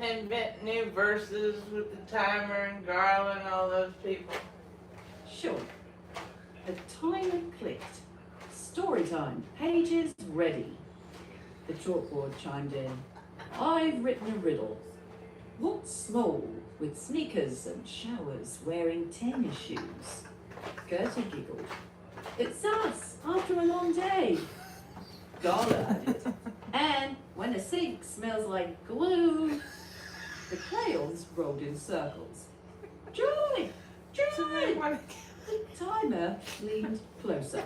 to invent new verses with the timer and Garland and all those people? Sure. The timer clicked. Story time. Pages ready. The chalkboard chimed in. I've written a riddle. What's small with sneakers and showers wearing tennis shoes? Gertie giggled. It's us after a long day. Gala added. And when a sink smells like glue. The crayons rolled in circles. Joy! Joy! The timer leaned closer.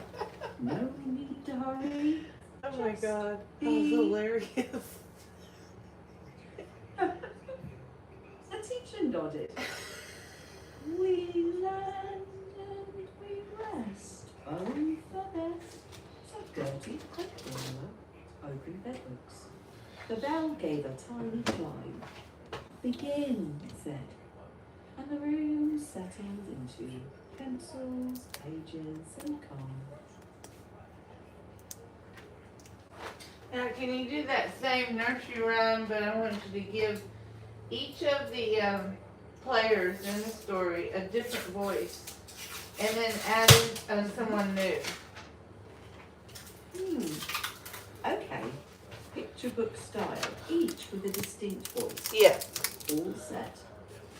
No need to hurry. Oh my God, that was hilarious. The teacher nodded. We land and we rest. Both the best. So Gertie and Paula opened their books. The bell gave a tiny climb. Begin, it said. And the room settled into pencils, pages, and cards. Now, can you do that same nursery rhyme, but I want you to give each of the players in the story a different voice, and then add in someone new. Okay. Picture book style, each with a distinct voice. Yeah. All set.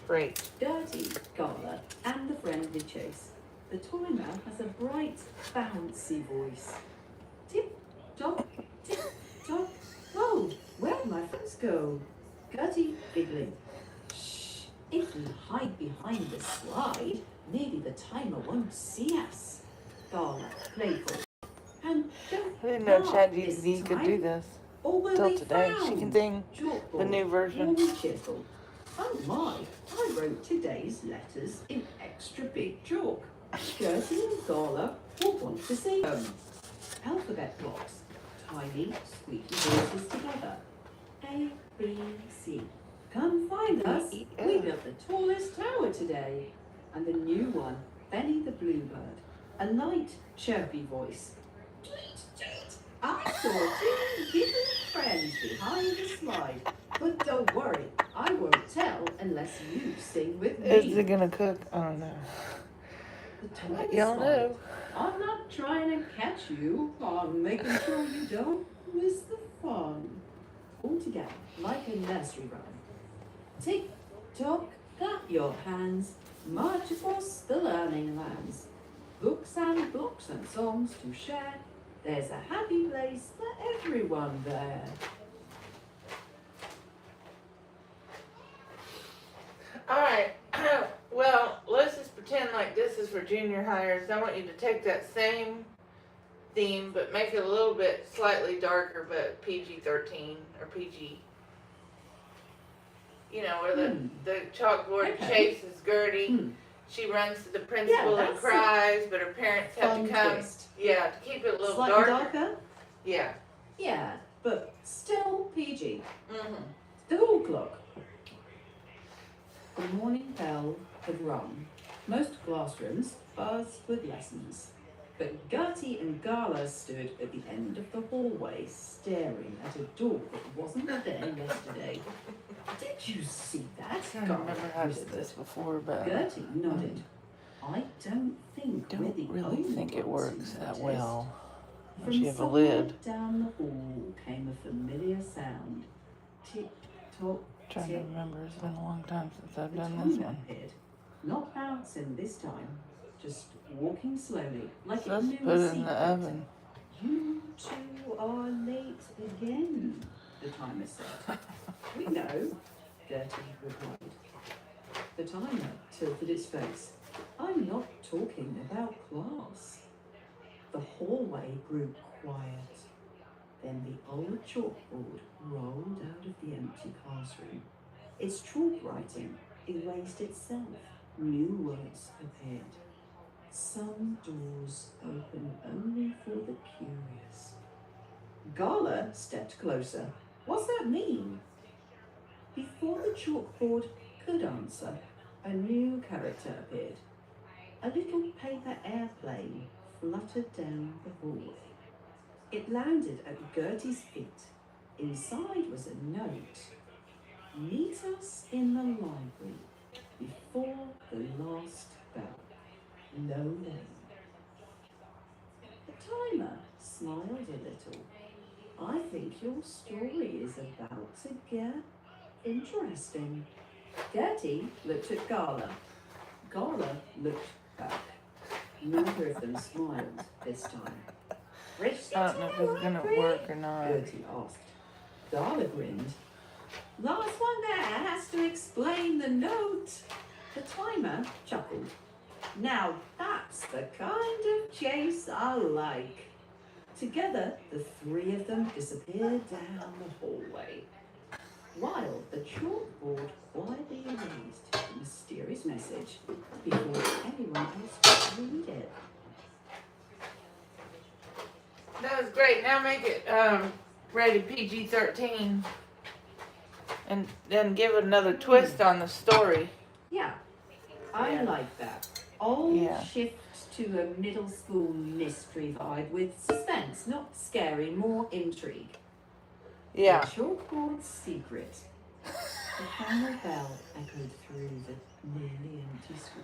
Great. Gertie, Gala, and the friendly chase. The timer has a bright, bouncy voice. Tip, top, tip, top. Oh, where'd my friends go? Gertie, giggling. Shh, if we hide behind the slide, maybe the timer won't see us. Gala, playful. And don't I didn't know laugh this ChatGPT could time, do this or we'll till be today. She found. can sing the new version. Warm and cheerful. Oh my, I wrote today's letters in extra big chalk. Gertie and Gala will want to see them. Alphabet blocks, tiny, squeaky voices together. A, B, C. Come find us. We built the tallest tower today. And the new one, Benny the Bluebird. A light, chirpy voice. Tweet, tweet. I saw two giggling friends behind the slide. But don't worry, I won't tell unless you sing with me. Is it gonna cook? I don't know. Let y'all know. I'm not trying to catch you. I'm making sure you don't miss the fun. All together, like a nursery rhyme. Tick, tock, clap your hands. March across the learning lands. Books and books and songs to share. There's a happy place for everyone there. Alright, well, let's just pretend like this is for junior hires. I want you to take that same theme, but make it a little bit slightly darker, but PG-13 or PG. You know, where the chalkboard chases Gertie. She runs to the principal and cries, but her parents have to come. Twist. Yeah, to keep it a little Slightly darker. Yeah. Yeah, but still PG. Mm-hmm. The hall clock. The morning bell had rung. Most classrooms buzzed with lessons. But Gertie and Gala stood at the end of the hallway, staring at a door that wasn't there yesterday. Did you see that? I don't remember how to do this before, but Gertie nodded. I don't think we're the really only think it ones works who that noticed. well. From You have a somewhere lid. down the hall came a familiar sound. Tick tock. Trying to tick. remember. It's been a long time since I've The done this timer one. appeared. Not bouncing this time, just walking slowly, like So it let's knew put a it in the secret. oven. You two are late again, the timer said. We know, Gertie replied. The timer tilted its face. I'm not talking about class. The hallway grew quiet. Then the old chalkboard rolled out of the empty classroom. Its chalk writing erased itself. New words appeared. Some doors open only for the curious. Gala stepped closer. What's that mean? Before the chalkboard could answer, a new character appeared. A little paper airplane fluttered down the hallway. It landed at Gertie's feet. Inside was a note. Meet us in the library before the last bell. No name. The timer smiled a little. I think your story is about to get interesting. Gertie looked at Gala. Gala looked back. Neither of them smiled this time. I don't know if it's gonna work or not. Gertie asked. Gala grinned. Last one there has to explain the note. The timer chuckled. Now that's the kind of chase I like. Together, the three of them disappeared down the hallway, while the chalkboard quietly erased the mysterious message before anyone else could read it. That was great. Now make it rated PG-13, and then give it another twist on the story. Yeah, I Yeah. like that. I'll Yeah. shift to a middle school mystery vibe with suspense, not scary, more intrigue. Yeah. The chalkboard secret. The final bell echoed through the nearly empty school.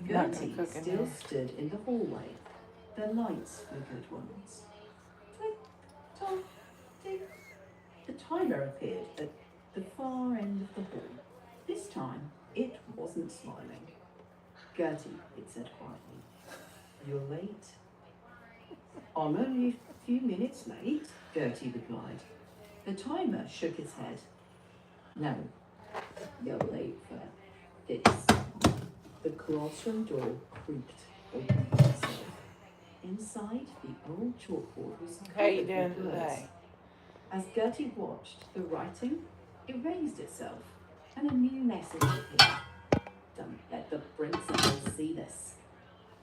Not gonna Gertie cook in still here. stood in the hallway. The lights flickered once. Tick, tock, tick. The timer appeared at the far end of the hall. This time, it wasn't smiling. Gertie, it said quietly, "You're late." "I'm only a few minutes late," Gertie replied. The timer shook its head. "No, you're late for this." The classroom door creaked open by itself. Inside, the old chalkboard was How you covered doing with words. today? As Gertie watched, the writing erased itself, and a new message appeared. "Don't let the principal see this."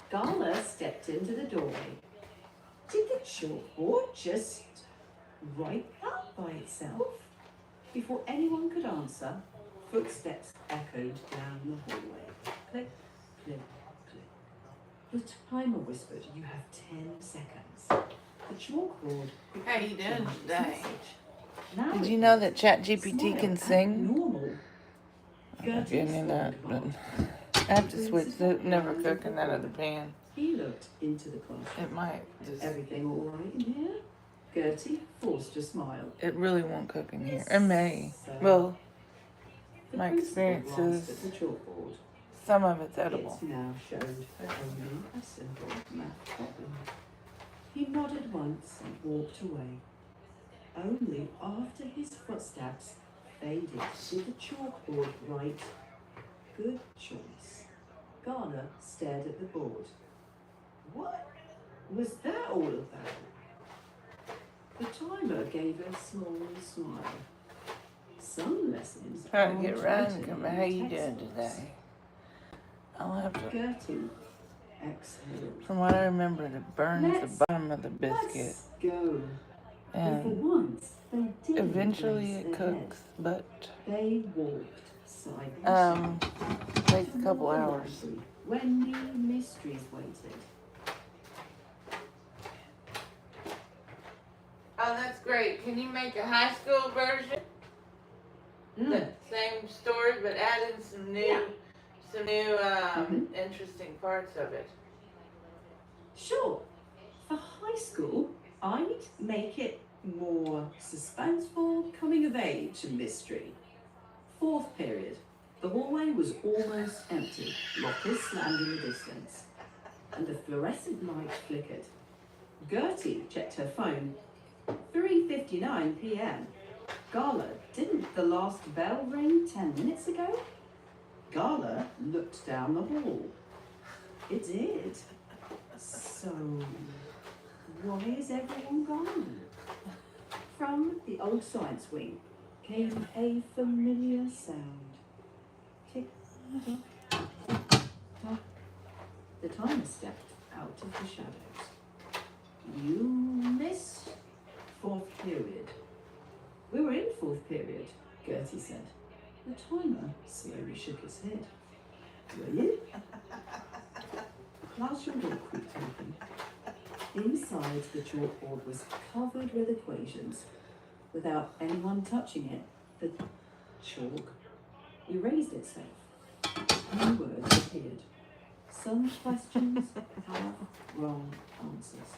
Gala stepped into the doorway. Did the chalkboard just write that by itself? Before anyone could answer, footsteps echoed down the hallway. Click, click, click. The timer whispered, "You have 10 seconds." The chalkboard. How you doing today? Now Did it you know read, that ChatGPT "Smile can at sing? normal." I'm not Gertie getting into that, but I have to switch. Never cooking out of the pan. He looked into the classroom. It might just. "Everything all right in here?" Gertie forced a smile. It really won't cook in here. It may. Well, The my principal experience glanced is at the chalkboard. some of it's edible. It now showed only a simple math problem. He nodded once and walked away. Only after his footsteps faded did the chalkboard write, "Good choice." Garner stared at the board. What was that all about? The timer gave a small smile. Some lessons Trying to are get around written and come in back. How you doing textbooks. today? I'll have to. Gertie exhaled. From what I remember, it burns Let's- the bottom of the biscuit, Let's go. And for and once, they didn't eventually race it ahead. cooks. But They walked side by side takes a couple toward the hours. library when new mysteries waited. Oh, that's great. Can you make a high school version? The same story, but add in some new, interesting parts of it. Sure. For high school, I'd make it more suspenseful, coming of age and mystery. 4th period. The hallway was almost empty. Lockers slammed in the distance, and the fluorescent light flickered. Gertie checked her phone. 3:59 p.m. Gala, didn't the last bell ring 10 minutes ago? Gala looked down the hall. It did. So, why is everyone gone? From the old science wing came a familiar sound. Tick, tick, tock. The timer stepped out of the shadows. "You missed 4th period." "We were in 4th period," Gertie said. The timer slowly shook his head. "Were you?" Classroom door creaked open. Inside, the chalkboard was covered with equations. Without anyone touching it, the Chalk erased itself. New words appeared. Some questions have wrong answers.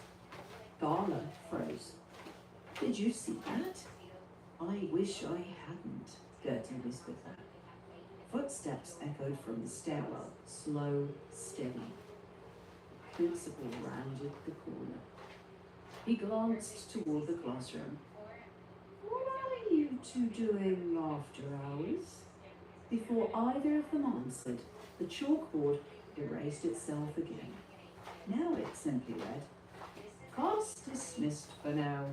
Gala froze. Did you see that? I wish I hadn't, Gertie whispered back. Footsteps echoed from the stairwell, slow, steady. Principal rounded the corner. He glanced toward the classroom. What are you two doing after hours? Before either of them answered, the chalkboard erased itself again. Now it simply read, "Class dismissed for now."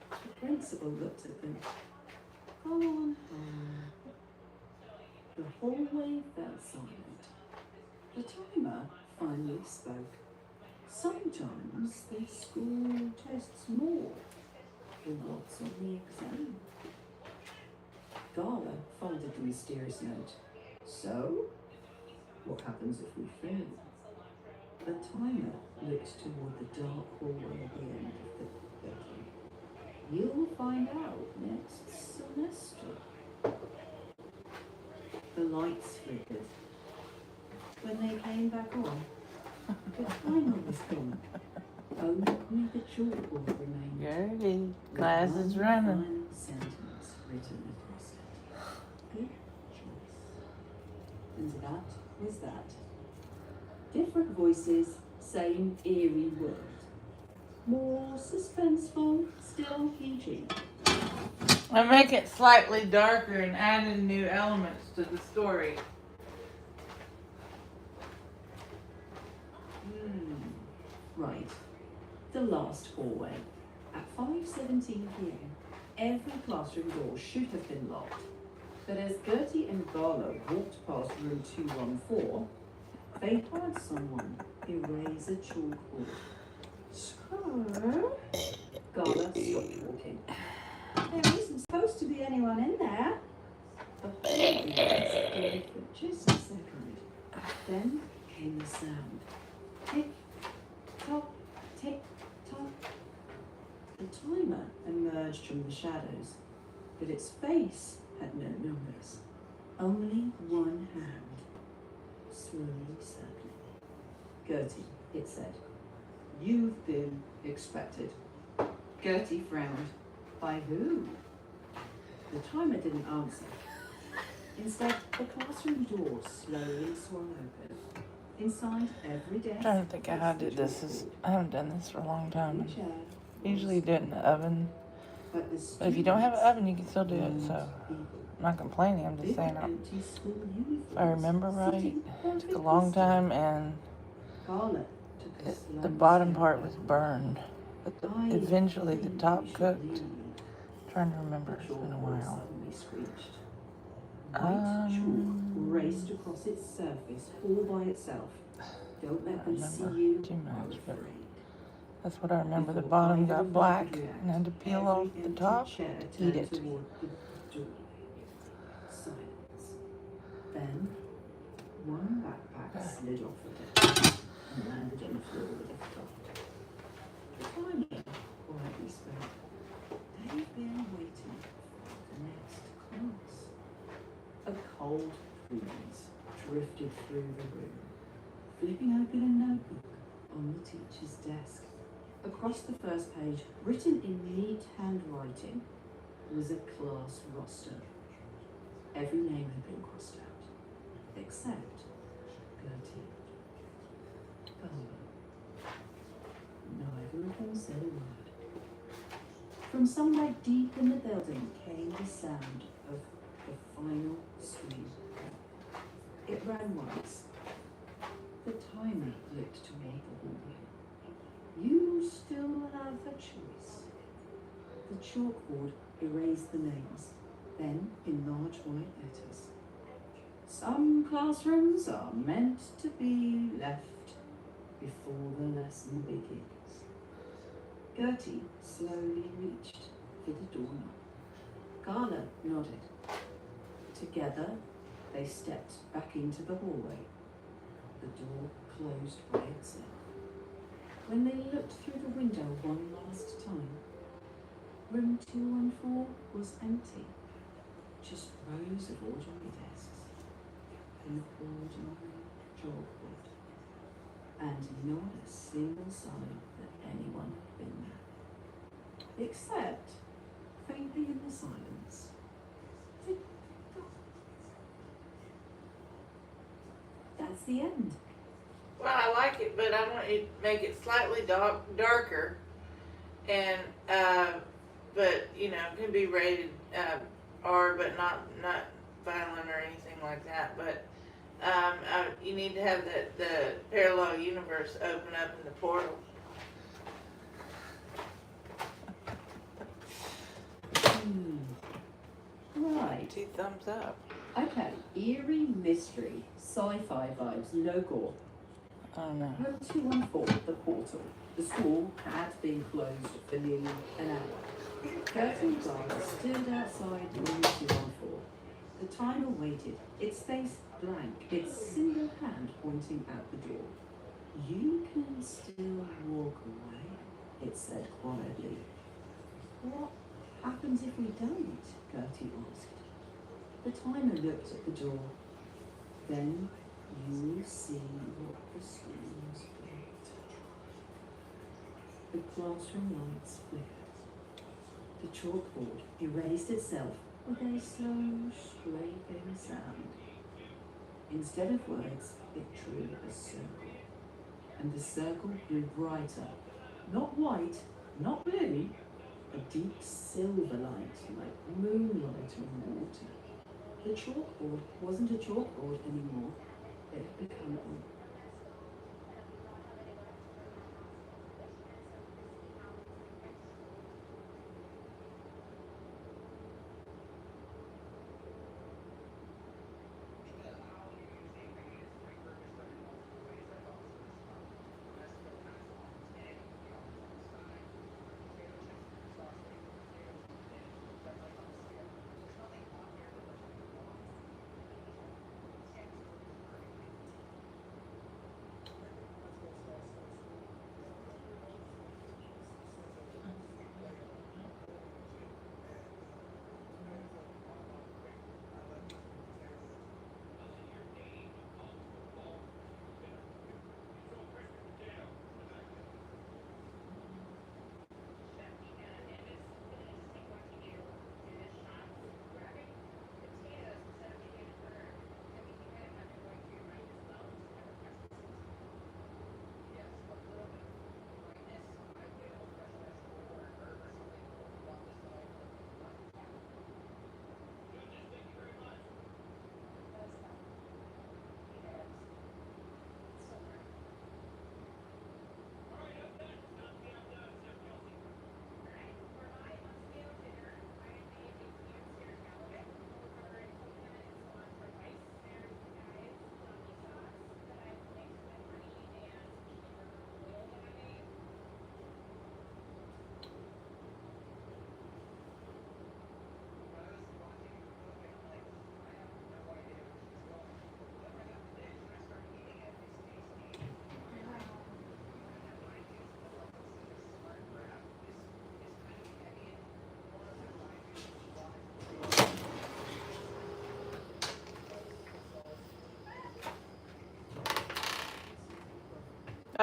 The principal looked at them. Go on home. The hallway fell silent. The timer finally spoke. Sometimes the school tests more than what's on the exam. Gala folded the mysterious note. So, what happens if we fail? The timer looked toward the dark hallway at the end of the building. You'll find out next semester. The lights flickered. When they came back on, the timer was gone. Only the chalkboard remained. Gertie, class is running. Final sentence written across it. Good choice. And that was that. Different voices, same eerie world. More suspenseful, still PG. I make it slightly darker and add in new elements to the story. Right. The last hallway. At 5:17 p.m., every classroom door should have been locked. But as Gertie and Gala walked past room 214, they heard someone erase a chalkboard. So, Gala stopped walking. There isn't supposed to be anyone in there. The hallway was still for just a second. Then came the sound. Tick, tock, tick, tock. The timer emerged from the shadows, but its face had no numbers. Only one hand, slowly circling. Gertie, it said. You've been expected. Gertie frowned. By who? The timer didn't answer. Instead, the classroom door slowly swung open. Inside every desk. I don't think how I did this. I haven't done this for a long time. Chair Usually you do it in the oven. But If you don't have an oven, you can still do it. So I'm not complaining. I'm just saying, if I remember right, it took a long time, and the bottom part was burned. But eventually the top cooked. I'm trying to remember. It's been a while. Raced across its surface all by itself. Don't let them see remember you. too much, but that's what I remember. The bottom got black, and I had to peel off the top, eat it. Silence. Then one backpack slid off the desk and landed on the floor with a thud. The timer quietly spoke. They've been waiting for the next class. A cold breeze drifted through the room, flipping open a notebook on the teacher's desk. Across the first page, written in neat handwriting, was a class roster. Every name had been crossed out, except Gertie. Gala. Neither of them said a word. From somewhere deep in the building came the sound of the final scream. It ran once. The timer looked toward the hallway. You still have a choice. The chalkboard erased the names, then in large white letters. Some classrooms are meant to be left before the lesson begins. Gertie slowly reached for the doorknob. Gala nodded. Together, they stepped back into the hallway. The door closed by itself. When they looked through the window one last time, room 214 was empty. Just rows of ordinary desks, an ordinary chalkboard, and not a single sign that anyone had been there. Except, faintly in the silence, that's the end. Well, I like it, but I want you to make it slightly darker, and but it can be rated R, but not violent or anything like that. But you need to have the parallel universe open up in the portal. Right. 2 thumbs up. Okay. Eerie mystery, sci-fi vibes, no gore. Oh no. Home 214, the portal. The school had been closed for nearly an hour. Curtain guards stood outside room 214. The timer waited, its face blank, its single hand pointing out the door. You can still walk away, it said quietly. What happens if we don't? Gertie asked. The timer looked at the door. Then you will see what the screens built. The classroom lights flickered. The chalkboard erased itself with a slow, scraping sound. Instead of words, it drew a circle. And the circle grew brighter. Not white, not blue, a deep silver light like moonlight on water. The chalkboard wasn't a chalkboard anymore. It had become a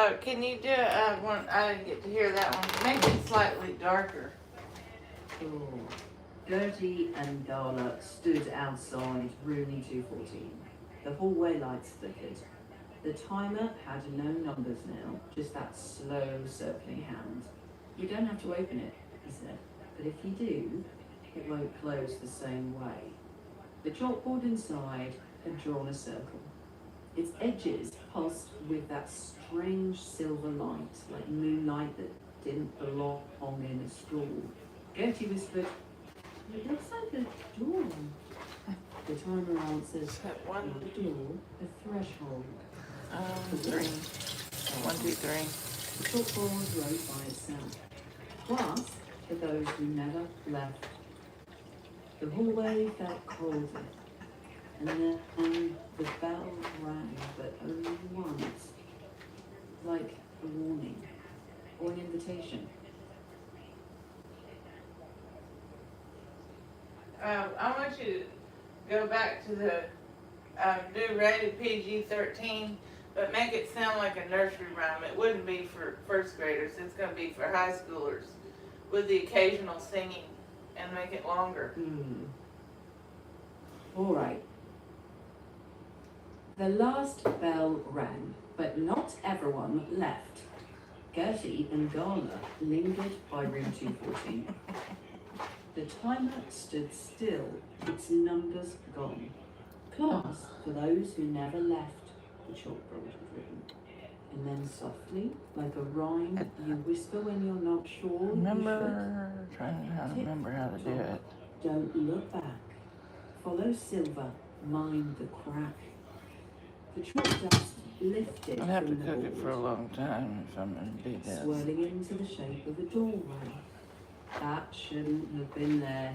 Oh, can you do one? I didn't get to hear that one. Make it slightly darker. Oh. Gertie and Darla stood outside room 214. The hallway lights flickered. The timer had no numbers now, just that slow circling hand. You don't have to open it, he said, but if you do, it won't close the same way. The chalkboard inside had drawn a circle. Its edges pulsed with that strange silver light, like moonlight that didn't belong in a school. Gertie whispered, "It looks like a door." The timer answered, One, "Not a door, a threshold." 3. 1, 2, 3. The chalkboard rose by itself. Plus, for those who never left, the hallway felt colder. And then the bell rang, but only once, like a warning or an invitation. I want you to go back to the, do rated PG-13, but make it sound like a nursery rhyme. It wouldn't be for first graders, it's gonna be for high schoolers, with the occasional singing, and make it longer. All right. The last bell rang, but not everyone left. Gertie and Garner lingered by room 214. The timer stood still, its numbers gone. Class for those who never left, the chalkboard had written. And then softly, like a rhyme, you whisper when you're not sure. Trying to remember how to do it. Don't look back. Follow silver, mind the crack. The chalk dust lifted I'll have to from the cook it for a board, long time if I'm gonna do this. swirling into the shape of a doorway. That shouldn't have been there.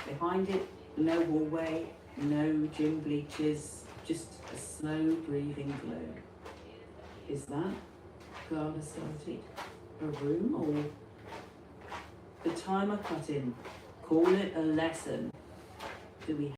Behind it, no hallway, no gym bleachers, just a slow breathing glow. Is that, Garner started, a room or? The timer cut in. Call it a lesson. Do we